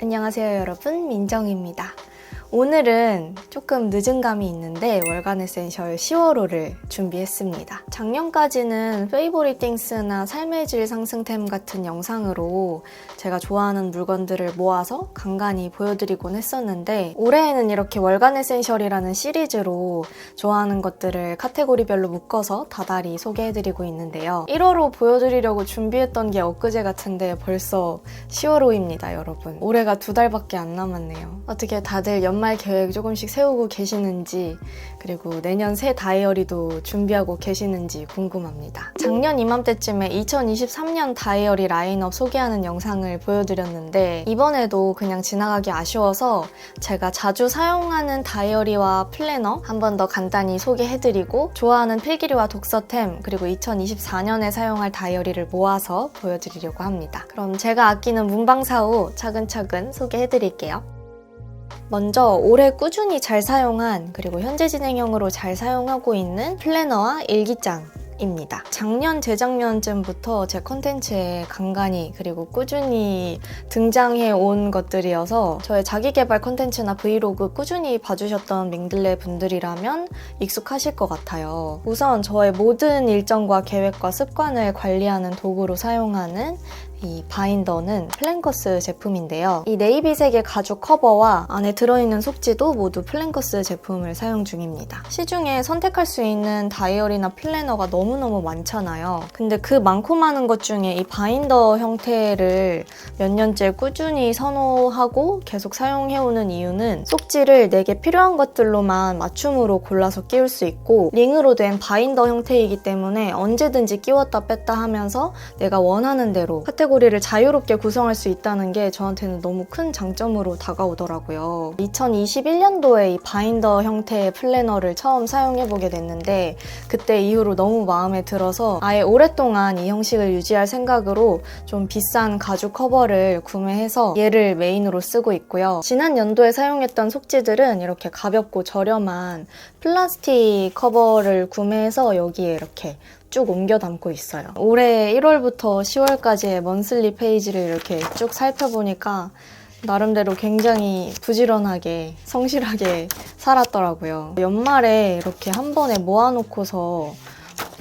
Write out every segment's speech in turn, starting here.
안녕하세요 여러분, 민정입니다. 오늘은 조금 늦은 감이 있는데 월간 에센셜 10월호를 준비했습니다. 작년까지는 페이보릿 띵스나 삶의 질 상승템 같은 영상으로 제가 좋아하는 물건들을 모아서 간간히 보여드리곤 했었는데, 올해에는 이렇게 월간 에센셜이라는 시리즈로 좋아하는 것들을 카테고리별로 묶어서 다달이 소개해드리고 있는데요. 1월호 보여드리려고 준비했던 게 엊그제 같은데 벌써 10월호입니다 여러분. 올해가 2달밖에 안 남았네요. 어떻게 다들 연말 계획 조금씩 세우고 계시는지, 그리고 내년 새 다이어리도 준비하고 계시는지 궁금합니다. 작년 이맘때쯤에 2023년 다이어리 라인업 소개하는 영상을 보여드렸는데, 이번에도 그냥 지나가기 아쉬워서 제가 자주 사용하는 다이어리와 플래너 한 번 더 간단히 소개해드리고, 좋아하는 필기류와 독서템, 그리고 2024년에 사용할 다이어리를 모아서 보여드리려고 합니다. 그럼 제가 아끼는 문방사후 차근차근 소개해드릴게요. 먼저 올해 꾸준히 잘 사용한, 그리고 현재 진행형으로 잘 사용하고 있는 플래너와 일기장입니다. 작년, 재작년쯤부터 제 컨텐츠에 간간히 그리고 꾸준히 등장해 온 것들이어서 저의 자기개발 컨텐츠나 브이로그 꾸준히 봐주셨던 맹들레 분들이라면 익숙하실 것 같아요. 우선 저의 모든 일정과 계획과 습관을 관리하는 도구로 사용하는 이 바인더는 플랭커스 제품인데요. 이 네이비색의 가죽 커버와 안에 들어있는 속지도 모두 플랭커스 제품을 사용 중입니다. 시중에 선택할 수 있는 다이어리나 플래너가 너무너무 많잖아요. 근데 그 많고 많은 것 중에 이 바인더 형태를 몇 년째 꾸준히 선호하고 계속 사용해오는 이유는 속지를 내게 필요한 것들로만 맞춤으로 골라서 끼울 수 있고, 링으로 된 바인더 형태이기 때문에 언제든지 끼웠다 뺐다 하면서 내가 원하는 대로 카테고리를 자유롭게 구성할 수 있다는 게 저한테는 너무 큰 장점으로 다가오더라고요. 2021년도에 이 바인더 형태의 플래너를 처음 사용해보게 됐는데, 그때 이후로 너무 마음에 들어서 아예 오랫동안 이 형식을 유지할 생각으로 좀 비싼 가죽 커버를 구매해서 얘를 메인으로 쓰고 있고요. 지난 연도에 사용했던 속지들은 이렇게 가볍고 저렴한 플라스틱 커버를 구매해서 여기에 이렇게 쭉 옮겨 담고 있어요. 올해 1월부터 10월까지의 먼슬리 페이지를 이렇게 쭉 살펴보니까 나름대로 굉장히 부지런하게 성실하게 살았더라고요. 연말에 이렇게 한 번에 모아놓고서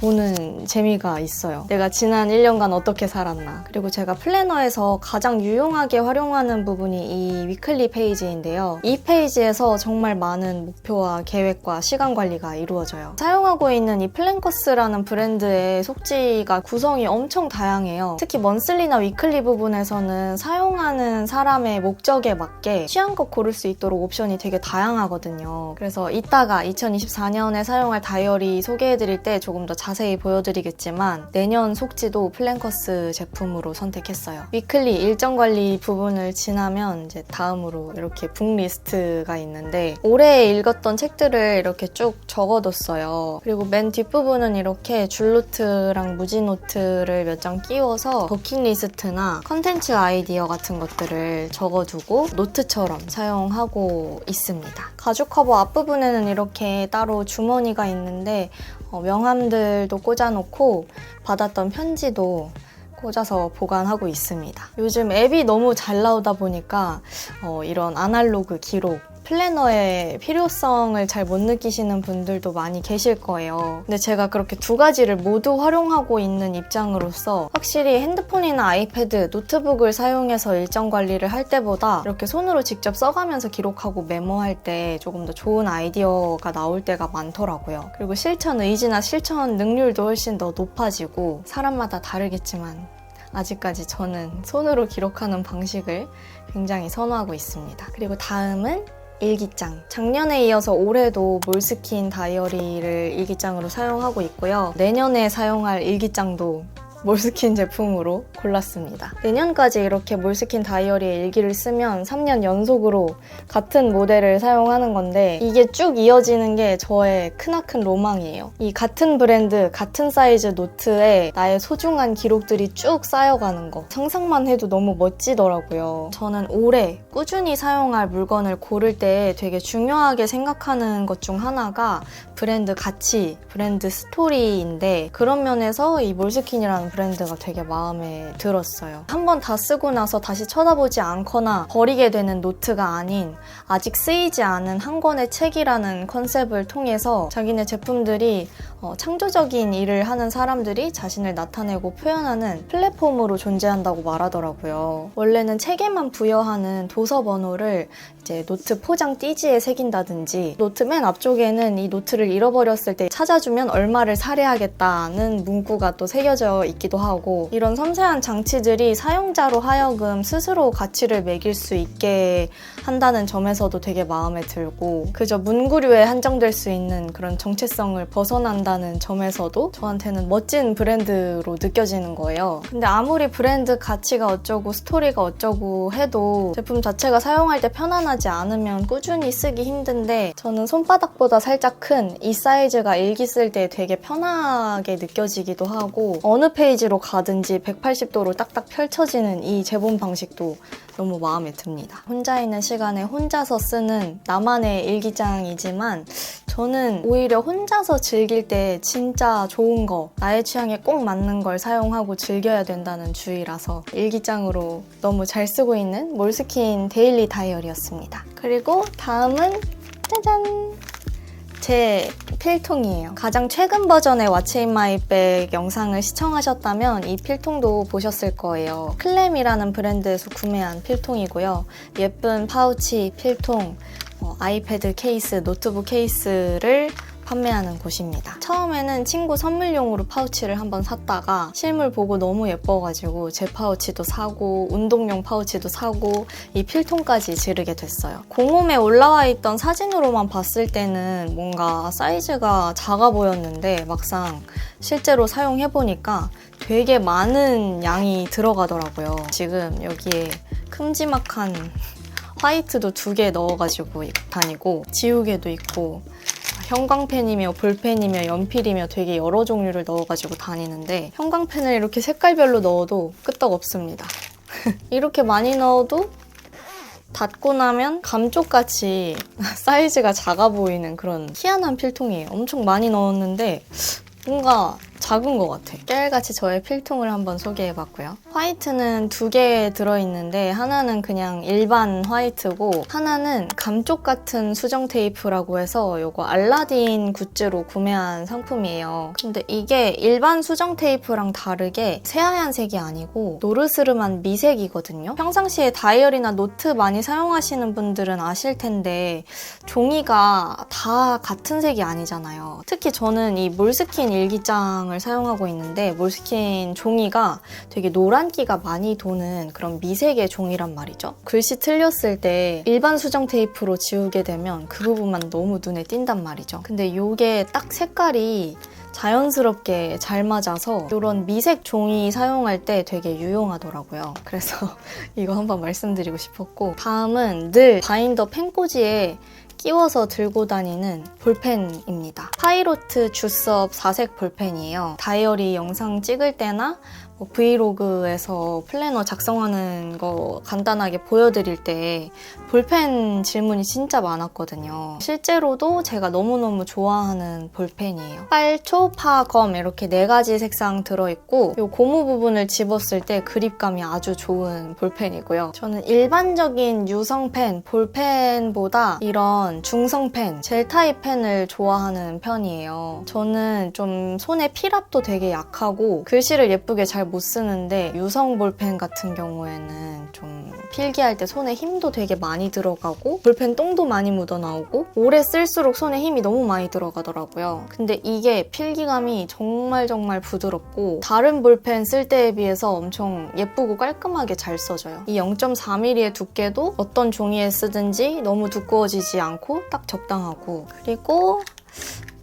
보는 재미가 있어요. 내가 지난 1년간 어떻게 살았나. 그리고 제가 플래너에서 가장 유용하게 활용하는 부분이 이 위클리 페이지인데요. 이 페이지에서 정말 많은 목표와 계획과 시간 관리가 이루어져요. 사용하고 있는 이 플랭커스라는 브랜드의 속지가 구성이 엄청 다양해요. 특히 먼슬리나 위클리 부분에서는 사용하는 사람의 목적에 맞게 취향껏 고를 수 있도록 옵션이 되게 다양하거든요. 그래서 이따가 2024년에 사용할 다이어리 소개해드릴 때 조금 더 자세히 보여드리겠지만, 내년 속지도 플랭커스 제품으로 선택했어요. 위클리 일정 관리 부분을 지나면 이제 다음으로 이렇게 북리스트가 있는데, 올해 읽었던 책들을 이렇게 쭉 적어뒀어요. 그리고 맨 뒷부분은 이렇게 줄노트랑 무지노트를 몇 장 끼워서 버킷리스트나 컨텐츠 아이디어 같은 것들을 적어두고 노트처럼 사용하고 있습니다. 가죽 커버 앞부분에는 이렇게 따로 주머니가 있는데 명함들도 꽂아놓고 받았던 편지도 꽂아서 보관하고 있습니다. 요즘 앱이 너무 잘 나오다 보니까 이런 아날로그 기록, 플래너의 필요성을 잘 못 느끼시는 분들도 많이 계실 거예요. 근데 제가 그렇게 두 가지를 모두 활용하고 있는 입장으로서 확실히 핸드폰이나 아이패드, 노트북을 사용해서 일정 관리를 할 때보다 이렇게 손으로 직접 써가면서 기록하고 메모할 때 조금 더 좋은 아이디어가 나올 때가 많더라고요. 그리고 실천 의지나 실천 능률도 훨씬 더 높아지고, 사람마다 다르겠지만 아직까지 저는 손으로 기록하는 방식을 굉장히 선호하고 있습니다. 그리고 다음은 일기장. 작년에 이어서 올해도 몰스킨 다이어리를 일기장으로 사용하고 있고요. 내년에 사용할 일기장도 몰스킨 제품으로 골랐습니다. 내년까지 이렇게 몰스킨 다이어리에 일기를 쓰면 3년 연속으로 같은 모델을 사용하는 건데, 이게 쭉 이어지는 게 저의 크나큰 로망이에요. 이 같은 브랜드, 같은 사이즈 노트에 나의 소중한 기록들이 쭉 쌓여가는 거, 상상만 해도 너무 멋지더라고요. 저는 올해 꾸준히 사용할 물건을 고를 때 되게 중요하게 생각하는 것 중 하나가 브랜드 가치, 브랜드 스토리인데, 그런 면에서 이 몰스킨이라는 브랜드가 되게 마음에 들었어요. 한번 다 쓰고 나서 다시 쳐다보지 않거나 버리게 되는 노트가 아닌 아직 쓰이지 않은 한 권의 책이라는 컨셉을 통해서 자기네 제품들이 창조적인 일을 하는 사람들이 자신을 나타내고 표현하는 플랫폼으로 존재한다고 말하더라고요. 원래는 책에만 부여하는 도서 번호를 이제 노트 포장 띠지에 새긴다든지, 노트 맨 앞쪽에는 이 노트를 잃어버렸을 때 찾아주면 얼마를 살해하겠다는 문구가 또 새겨져 있기도 하고, 이런 섬세한 장치들이 사용자로 하여금 스스로 가치를 매길 수 있게 한다는 점에서도 되게 마음에 들고, 그저 문구류에 한정될 수 있는 그런 정체성을 벗어난다는 점에서도 저한테는 멋진 브랜드로 느껴지는 거예요. 근데 아무리 브랜드 가치가 어쩌고 스토리가 어쩌고 해도 제품 자체가 사용할 때 편안하지 않으면 꾸준히 쓰기 힘든데, 저는 손바닥보다 살짝 큰 이 사이즈가 일기 쓸 때 되게 편하게 느껴지기도 하고, 어느 페이지로 가든지 180도로 딱딱 펼쳐지는 이 재본 방식도 너무 마음에 듭니다. 혼자 있는 시간에 혼자서 쓰는 나만의 일기장이지만, 저는 오히려 혼자서 즐길 때 진짜 좋은 거, 나의 취향에 꼭 맞는 걸 사용하고 즐겨야 된다는 주의라서 일기장으로 너무 잘 쓰고 있는 몰스킨 데일리 다이어리였습니다. 그리고 다음은 짜잔! 제 필통이에요. 가장 최근 버전의 What's in my bag 영상을 시청하셨다면 이 필통도 보셨을 거예요. 클램이라는 브랜드에서 구매한 필통이고요. 예쁜 파우치, 필통, 아이패드 케이스, 노트북 케이스를 판매하는 곳입니다. 처음에는 친구 선물용으로 파우치를 한번 샀다가 실물 보고 너무 예뻐가지고 제 파우치도 사고 운동용 파우치도 사고 이 필통까지 지르게 됐어요. 공홈에 올라와 있던 사진으로만 봤을 때는 뭔가 사이즈가 작아 보였는데 막상 실제로 사용해보니까 되게 많은 양이 들어가더라고요. 지금 여기에 큼지막한 화이트도 2개 넣어가지고 다니고, 지우개도 있고, 형광펜이며 볼펜이며 연필이며 되게 여러 종류를 넣어가지고 다니는데, 형광펜을 이렇게 색깔별로 넣어도 끄떡없습니다. 이렇게 많이 넣어도 닫고 나면 감쪽같이 사이즈가 작아 보이는 그런 희한한 필통이에요. 엄청 많이 넣었는데 뭔가 작은 것 같아. 깨알같이 저의 필통을 한번 소개해봤고요. 화이트는 2개 들어있는데 하나는 그냥 일반 화이트고 하나는 감쪽 같은 수정 테이프라고 해서 이거 알라딘 굿즈로 구매한 상품이에요. 근데 이게 일반 수정 테이프랑 다르게 새하얀 색이 아니고 노르스름한 미색이거든요. 평상시에 다이어리나 노트 많이 사용하시는 분들은 아실 텐데 종이가 다 같은 색이 아니잖아요. 특히 저는 이 몰스킨 일기장을 사용하고 있는데 몰스킨 종이가 되게 노란기가 많이 도는 그런 미색의 종이란 말이죠. 글씨 틀렸을 때 일반 수정 테이프로 지우게 되면 그 부분만 너무 눈에 띈단 말이죠. 근데 이게 딱 색깔이 자연스럽게 잘 맞아서 이런 미색 종이 사용할 때 되게 유용하더라고요. 그래서 이거 한번 말씀드리고 싶었고, 다음은 늘 바인더 펜꽂이에 끼워서 들고 다니는 볼펜입니다. 파이로트 주스업 4색 볼펜이에요. 다이어리 영상 찍을 때나 브이로그에서 플래너 작성하는 거 간단하게 보여드릴 때 볼펜 질문이 진짜 많았거든요. 실제로도 제가 너무너무 좋아하는 볼펜이에요. 빨초, 파, 검 이렇게 4가지 색상 들어있고 이 고무 부분을 집었을 때 그립감이 아주 좋은 볼펜이고요. 저는 일반적인 유성펜, 볼펜보다 이런 중성펜, 젤 타입 펜을 좋아하는 편이에요. 저는 좀 손에 필압도 되게 약하고 글씨를 예쁘게 잘 못 쓰는데 유성 볼펜 같은 경우에는 좀 필기할 때 손에 힘도 되게 많이 들어가고 볼펜 똥도 많이 묻어나오고 오래 쓸수록 손에 힘이 너무 많이 들어가더라고요. 근데 이게 필기감이 정말 부드럽고 다른 볼펜 쓸 때에 비해서 엄청 예쁘고 깔끔하게 잘 써져요. 이 0.4mm의 두께도 어떤 종이에 쓰든지 너무 두꺼워지지 않고 딱 적당하고, 그리고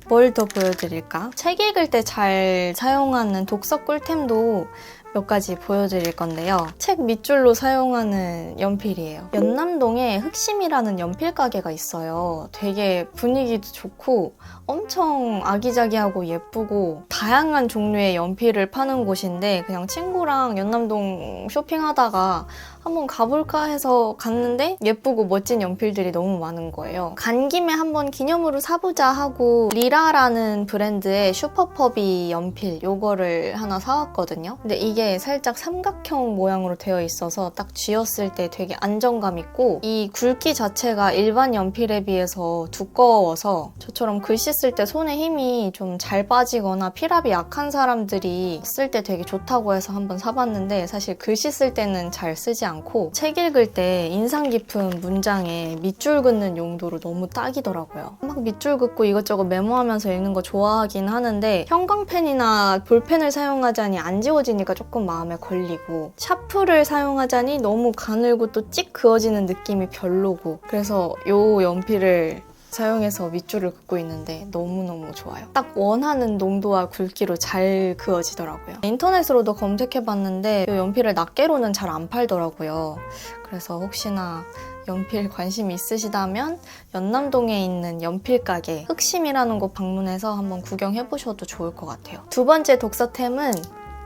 뭘 더 보여드릴까? 책 읽을 때 잘 사용하는 독서 꿀템도 몇 가지 보여드릴 건데요. 책 밑줄로 사용하는 연필이에요. 연남동에 흑심이라는 연필 가게가 있어요. 되게 분위기도 좋고 엄청 아기자기하고 예쁘고 다양한 종류의 연필을 파는 곳인데 그냥 친구랑 연남동 쇼핑하다가 한번 가볼까 해서 갔는데 예쁘고 멋진 연필들이 너무 많은 거예요. 간 김에 한번 기념으로 사보자 하고 리라라는 브랜드의 슈퍼퍼비 연필 요거를 하나 사왔거든요. 근데 이게 살짝 삼각형 모양으로 되어 있어서 딱 쥐었을 때 되게 안정감 있고 이 굵기 자체가 일반 연필에 비해서 두꺼워서 저처럼 글씨 쓸 때 손에 힘이 좀 잘 빠지거나 필압이 약한 사람들이 쓸 때 되게 좋다고 해서 한번 사봤는데 사실 글씨 쓸 때는 잘 쓰지 않고 책 읽을 때 인상 깊은 문장에 밑줄 긋는 용도로 너무 딱이더라고요. 막 밑줄 긋고 이것저것 메모하면서 읽는 거 좋아하긴 하는데 형광펜이나 볼펜을 사용하자니 안 지워지니까 조금 마음에 걸리고 샤프를 사용하자니 너무 가늘고 또 찍 그어지는 느낌이 별로고 그래서 요 연필을 사용해서 밑줄을 긋고 있는데 너무너무 좋아요. 딱 원하는 농도와 굵기로 잘 그어지더라고요. 인터넷으로도 검색해봤는데 이 연필을 낱개로는 잘 안 팔더라고요. 그래서 혹시나 연필 관심 있으시다면 연남동에 있는 연필 가게 흑심이라는 곳 방문해서 한번 구경해보셔도 좋을 것 같아요. 두 번째 독서템은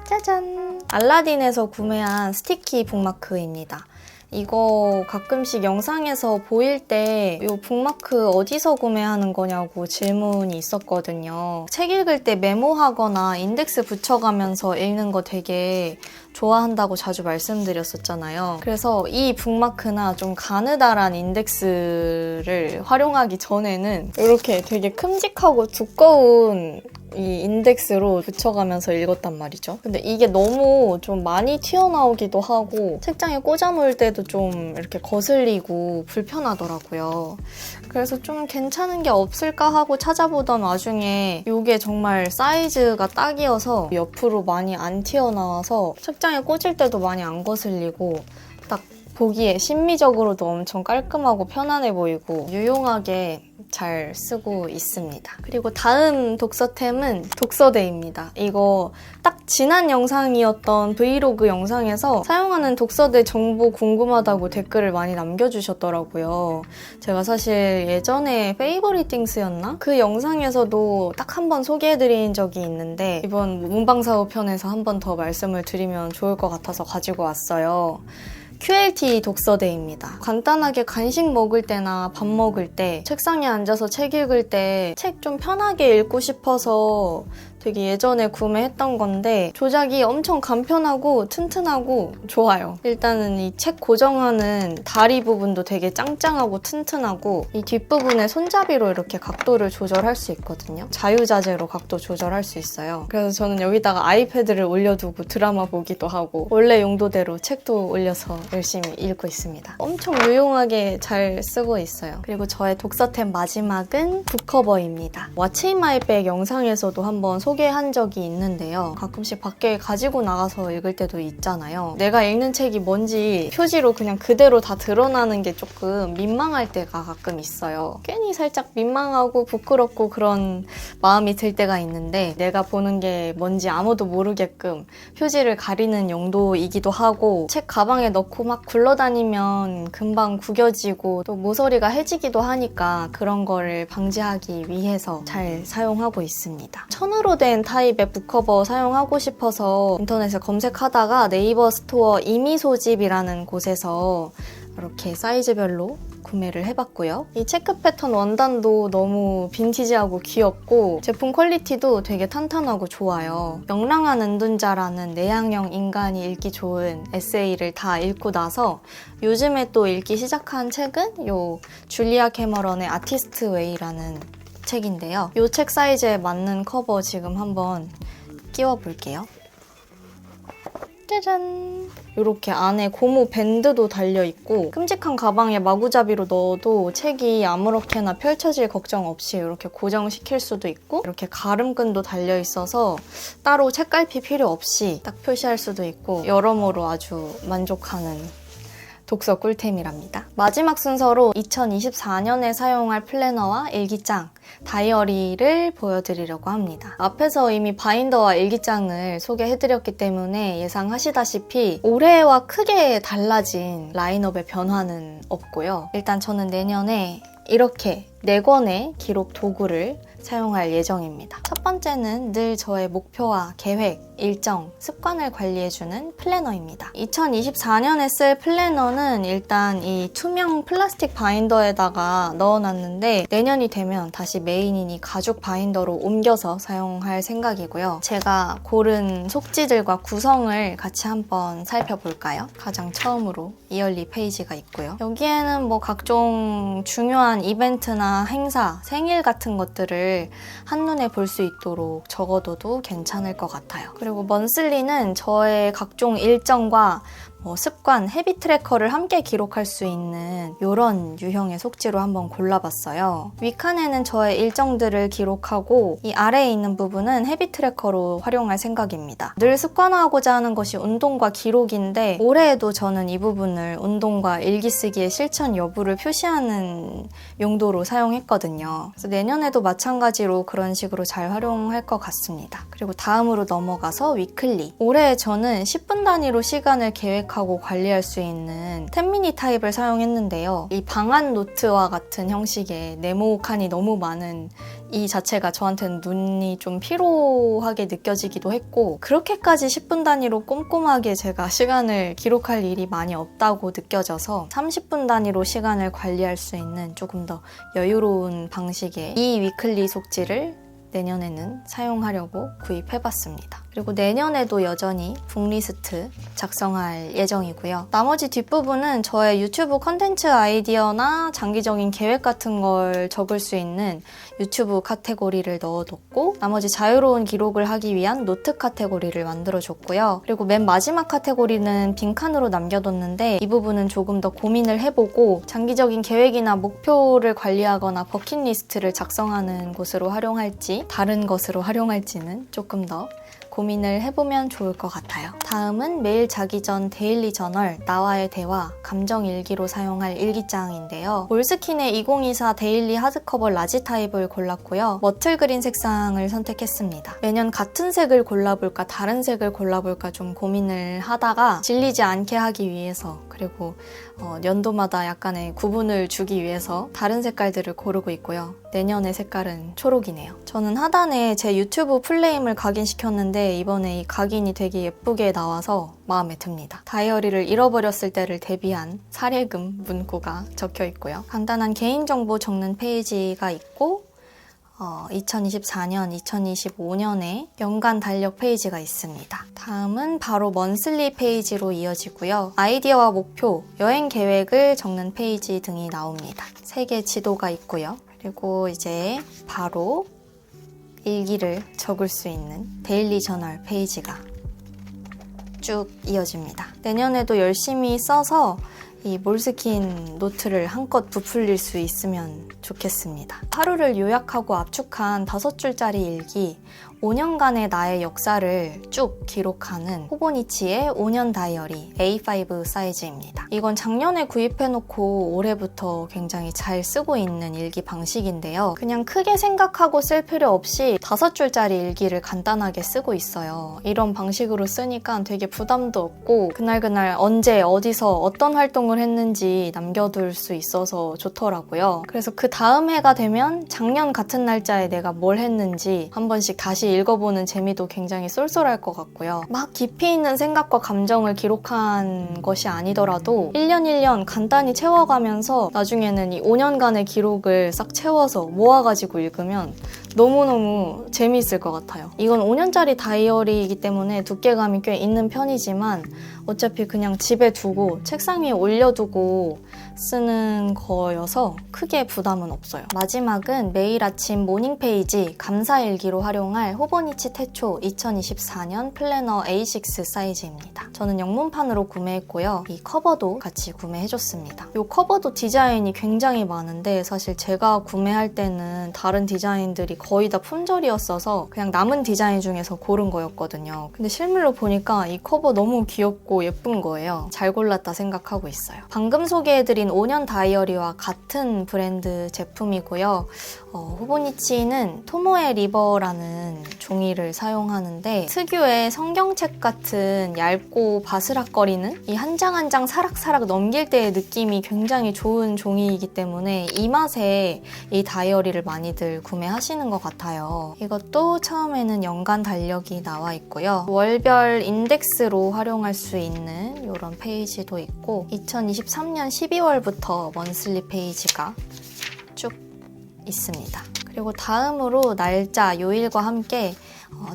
짜잔! 알라딘에서 구매한 스티키 북마크입니다. 이거 가끔씩 영상에서 보일 때 이 북마크 어디서 구매하는 거냐고 질문이 있었거든요. 책 읽을 때 메모하거나 인덱스 붙여가면서 읽는 거 되게 좋아한다고 자주 말씀드렸었잖아요. 그래서 이 북마크나 좀 가느다란 인덱스를 활용하기 전에는 이렇게 되게 큼직하고 두꺼운 이 인덱스로 붙여가면서 읽었단 말이죠. 근데 이게 너무 좀 많이 튀어나오기도 하고 책장에 꽂아놓을 때도 좀 이렇게 거슬리고 불편하더라고요. 그래서 좀 괜찮은 게 없을까 하고 찾아보던 와중에 이게 정말 사이즈가 딱이어서 옆으로 많이 안 튀어나와서 책장에 꽂을 때도 많이 안 거슬리고 딱 보기에 심미적으로도 엄청 깔끔하고 편안해 보이고 유용하게 잘 쓰고 있습니다. 그리고 다음 독서템은 독서대입니다. 이거 딱 지난 영상이었던 브이로그 영상에서 사용하는 독서대 정보 궁금하다고 댓글을 많이 남겨주셨더라고요. 제가 사실 예전에 페이버리팅스였나? 그 영상에서도 딱 한 번 소개해드린 적이 있는데 이번 문방사후 편에서 한 번 더 말씀을 드리면 좋을 것 같아서 가지고 왔어요. QLT 독서대입니다. 간단하게 간식 먹을 때나 밥 먹을 때 책상에 앉아서 책 읽을 때 책 좀 편하게 읽고 싶어서 되게 예전에 구매했던 건데 조작이 엄청 간편하고 튼튼하고 좋아요. 일단은 이 책 고정하는 다리 부분도 되게 짱짱하고 튼튼하고 이 뒷부분에 손잡이로 이렇게 각도를 조절할 수 있거든요. 자유자재로 각도 조절할 수 있어요. 그래서 저는 여기다가 아이패드를 올려두고 드라마 보기도 하고 원래 용도대로 책도 올려서 열심히 읽고 있습니다. 엄청 유용하게 잘 쓰고 있어요. 그리고 저의 독서템 마지막은 북커버입니다. What's in my bag 영상에서도 한번 소개한 적이 있는데요. 가끔씩 밖에 가지고 나가서 읽을 때도 있잖아요. 내가 읽는 책이 뭔지 표지로 그냥 그대로 다 드러나는 게 조금 민망할 때가 가끔 있어요. 괜히 살짝 민망하고 부끄럽고 그런 마음이 들 때가 있는데 내가 보는 게 뭔지 아무도 모르게끔 표지를 가리는 용도이기도 하고 책 가방에 넣고 막 굴러다니면 금방 구겨지고 또 모서리가 해지기도 하니까 그런 거를 방지하기 위해서 잘 사용하고 있습니다. 천으로 된 타입의 북커버 사용하고 싶어서 인터넷에 검색하다가 네이버 스토어 이미소집이라는 곳에서 이렇게 사이즈별로 구매를 해봤고요. 이 체크 패턴 원단도 너무 빈티지하고 귀엽고 제품 퀄리티도 되게 탄탄하고 좋아요. 명랑한 은둔자라는 내향형 인간이 읽기 좋은 에세이를 다 읽고 나서 요즘에 또 읽기 시작한 책은 요 줄리아 캐머런의 아티스트 웨이라는 책인데요. 이 책 사이즈에 맞는 커버 지금 한번 끼워볼게요. 짜잔! 이렇게 안에 고무 밴드도 달려있고 큼직한 가방에 마구잡이로 넣어도 책이 아무렇게나 펼쳐질 걱정 없이 이렇게 고정시킬 수도 있고 이렇게 가름끈도 달려있어서 따로 책갈피 필요 없이 딱 표시할 수도 있고 여러모로 아주 만족하는 독서 꿀템이랍니다. 마지막 순서로 2024년에 사용할 플래너와 일기장, 다이어리를 보여드리려고 합니다. 앞에서 이미 바인더와 일기장을 소개해드렸기 때문에 예상하시다시피 올해와 크게 달라진 라인업의 변화는 없고요. 일단 저는 내년에 이렇게 4권의 기록 도구를 사용할 예정입니다. 첫 번째는 늘 저의 목표와 계획, 일정, 습관을 관리해주는 플래너입니다. 2024년에 쓸 플래너는 일단 이 투명 플라스틱 바인더에다가 넣어놨는데 내년이 되면 다시 메인인 이 가죽 바인더로 옮겨서 사용할 생각이고요. 제가 고른 속지들과 구성을 같이 한번 살펴볼까요? 가장 처음으로 이얼리 페이지가 있고요. 여기에는 뭐 각종 중요한 이벤트나 행사, 생일 같은 것들을 한눈에 볼 수 있도록 적어둬도 괜찮을 것 같아요. 그리고 먼슬리는 저의 각종 일정과 습관, 헤비 트래커를 함께 기록할 수 있는 이런 유형의 속지로 한번 골라봤어요. 위칸에는 저의 일정들을 기록하고 이 아래에 있는 부분은 헤비 트래커로 활용할 생각입니다. 늘 습관화하고자 하는 것이 운동과 기록인데 올해에도 저는 이 부분을 운동과 일기 쓰기의 실천 여부를 표시하는 용도로 사용했거든요. 그래서 내년에도 마찬가지로 그런 식으로 잘 활용할 것 같습니다. 그리고 다음으로 넘어가서 위클리. 올해 저는 10분 단위로 시간을 계획하고 관리할 수 있는 10미니 타입을 사용했는데요. 이 방한 노트와 같은 형식의 네모 칸이 너무 많은 이 자체가 저한테는 눈이 좀 피로하게 느껴지기도 했고 그렇게까지 10분 단위로 꼼꼼하게 제가 시간을 기록할 일이 많이 없다고 느껴져서 30분 단위로 시간을 관리할 수 있는 조금 더 여유로운 방식의 이 위클리 속지를 내년에는 사용하려고 구입해봤습니다. 그리고 내년에도 여전히 북리스트 작성할 예정이고요. 나머지 뒷부분은 저의 유튜브 컨텐츠 아이디어나 장기적인 계획 같은 걸 적을 수 있는 유튜브 카테고리를 넣어뒀고 나머지 자유로운 기록을 하기 위한 노트 카테고리를 만들어줬고요. 그리고 맨 마지막 카테고리는 빈칸으로 남겨뒀는데 이 부분은 조금 더 고민을 해보고 장기적인 계획이나 목표를 관리하거나 버킷리스트를 작성하는 곳으로 활용할지 다른 것으로 활용할지는 조금 더 고민을 해보면 좋을 것 같아요. 다음은 매일 자기 전 데일리 저널, 나와의 대화, 감정 일기로 사용할 일기장인데요. 몰스킨의 2024 데일리 하드커버 라지 타입을 골랐고요. 머틀 그린 색상을 선택했습니다. 매년 같은 색을 골라볼까 다른 색을 골라볼까 좀 고민을 하다가 질리지 않게 하기 위해서 그리고 연도마다 약간의 구분을 주기 위해서 다른 색깔들을 고르고 있고요. 내년의 색깔은 초록이네요. 저는 하단에 제 유튜브 풀네임을 각인시켰는데 이번에 이 각인이 되게 예쁘게 나와서 마음에 듭니다. 다이어리를 잃어버렸을 때를 대비한 사례금 문구가 적혀 있고요. 간단한 개인정보 적는 페이지가 있고 2024년, 2025년에 연간 달력 페이지가 있습니다. 다음은 바로 먼슬리 페이지로 이어지고요. 아이디어와 목표, 여행 계획을 적는 페이지 등이 나옵니다. 3개 지도가 있고요. 그리고 이제 바로 일기를 적을 수 있는 데일리 저널 페이지가 쭉 이어집니다. 내년에도 열심히 써서 이 몰스킨 노트를 한껏 부풀릴 수 있으면 좋겠습니다. 하루를 요약하고 압축한 5줄짜리 일기, 5년간의 나의 역사를 쭉 기록하는 호보니치의 5년 다이어리 A5 사이즈입니다. 이건 작년에 구입해놓고 올해부터 굉장히 잘 쓰고 있는 일기 방식인데요. 그냥 크게 생각하고 쓸 필요 없이 5줄짜리 일기를 간단하게 쓰고 있어요. 이런 방식으로 쓰니까 되게 부담도 없고 그날그날 언제 어디서 어떤 활동을 했는지 남겨둘 수 있어서 좋더라고요. 그래서 그 다음 해가 되면 작년 같은 날짜에 내가 뭘 했는지 한 번씩 다시 읽어보는 재미도 굉장히 쏠쏠할 것 같고요. 막 깊이 있는 생각과 감정을 기록한 것이 아니더라도 1년 1년 간단히 채워가면서 나중에는 이 5년간의 기록을 싹 채워서 모아가지고 읽으면 너무너무 재미있을 것 같아요. 이건 5년짜리 다이어리이기 때문에 두께감이 꽤 있는 편이지만 어차피 그냥 집에 두고 책상 위에 올려두고 쓰는 거여서 크게 부담은 없어요. 마지막은 매일 아침 모닝 페이지 감사일기로 활용할 호보니치 태초 2024년 플래너 A6 사이즈입니다. 저는 영문판으로 구매했고요. 이 커버도 같이 구매해줬습니다. 이 커버도 디자인이 굉장히 많은데 사실 제가 구매할 때는 다른 디자인들이 거의 다 품절이었어서 그냥 남은 디자인 중에서 고른 거였거든요. 근데 실물로 보니까 이 커버 너무 귀엽고 예쁜 거예요. 잘 골랐다 생각하고 있어요. 방금 소개해드린 드린 5년 다이어리와 같은 브랜드 제품이고요. 호보니치는 토모에 리버라는 종이를 사용하는데 특유의 성경책 같은 얇고 바스락거리는 이 한 장 한 장 사락사락 넘길 때의 느낌이 굉장히 좋은 종이이기 때문에 이 맛에 이 다이어리를 많이들 구매하시는 것 같아요. 이것도 처음에는 연간 달력이 나와 있고요. 월별 인덱스로 활용할 수 있는 이런 페이지도 있고 2023년 12월부터 먼슬리 페이지가 쭉 있습니다. 그리고 다음으로 날짜, 요일과 함께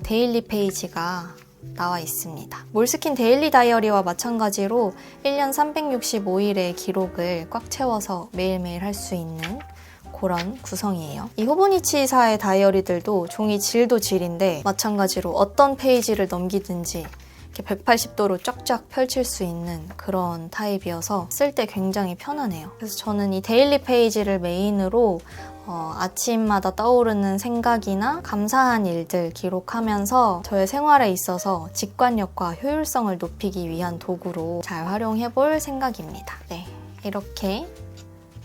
데일리 페이지가 나와 있습니다. 몰스킨 데일리 다이어리와 마찬가지로 1년 365일의 기록을 꽉 채워서 매일매일 할 수 있는 그런 구성이에요. 이 호보니치사의 다이어리들도 종이 질도 질인데 마찬가지로 어떤 페이지를 넘기든지 180도로 쫙쫙 펼칠 수 있는 그런 타입이어서 쓸 때 굉장히 편하네요. 그래서 저는 이 데일리 페이지를 메인으로 아침마다 떠오르는 생각이나 감사한 일들 기록하면서 저의 생활에 있어서 직관력과 효율성을 높이기 위한 도구로 잘 활용해 볼 생각입니다. 네, 이렇게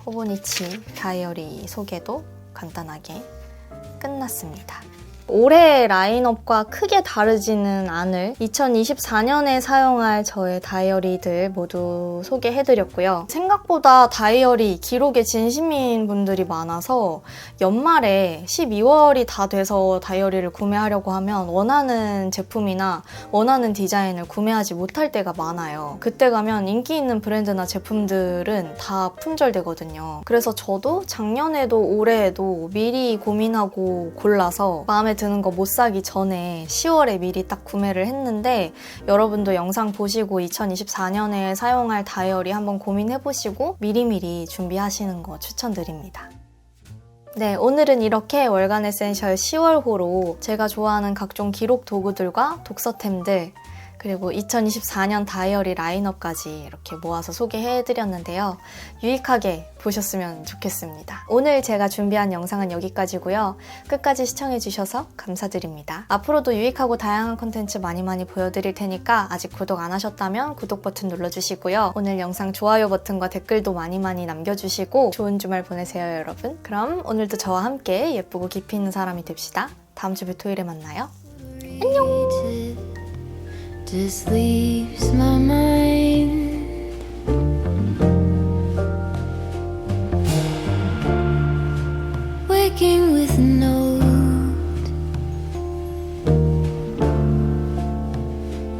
호보니치 다이어리 소개도 간단하게 끝났습니다. 올해 라인업과 크게 다르지는 않을 2024년에 사용할 저의 다이어리들 모두 소개해드렸고요. 생각보다 다이어리 기록에 진심인 분들이 많아서 연말에 12월이 다 돼서 다이어리를 구매하려고 하면 원하는 제품이나 원하는 디자인을 구매하지 못할 때가 많아요. 그때 가면 인기 있는 브랜드나 제품들은 다 품절되거든요. 그래서 저도 작년에도 올해에도 미리 고민하고 골라서 마음에 드는 거 못 사기 전에 10월에 미리 딱 구매를 했는데 여러분도 영상 보시고 2024년에 사용할 다이어리 한번 고민해보시고 미리미리 준비하시는 거 추천드립니다. 네, 오늘은 이렇게 월간 에센셜 10월호로 제가 좋아하는 각종 기록 도구들과 독서템들 그리고 2024년 다이어리 라인업까지 이렇게 모아서 소개해드렸는데요. 유익하게 보셨으면 좋겠습니다. 오늘 제가 준비한 영상은 여기까지고요. 끝까지 시청해주셔서 감사드립니다. 앞으로도 유익하고 다양한 콘텐츠 많이 보여드릴 테니까 아직 구독 안 하셨다면 구독 버튼 눌러주시고요. 오늘 영상 좋아요 버튼과 댓글도 많이 남겨주시고 좋은 주말 보내세요, 여러분. 그럼 오늘도 저와 함께 예쁘고 깊이 있는 사람이 됩시다. 다음 주 토요일에 만나요. 안녕! Just leaves my mind waking with a note.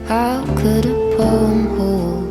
How could a poem hold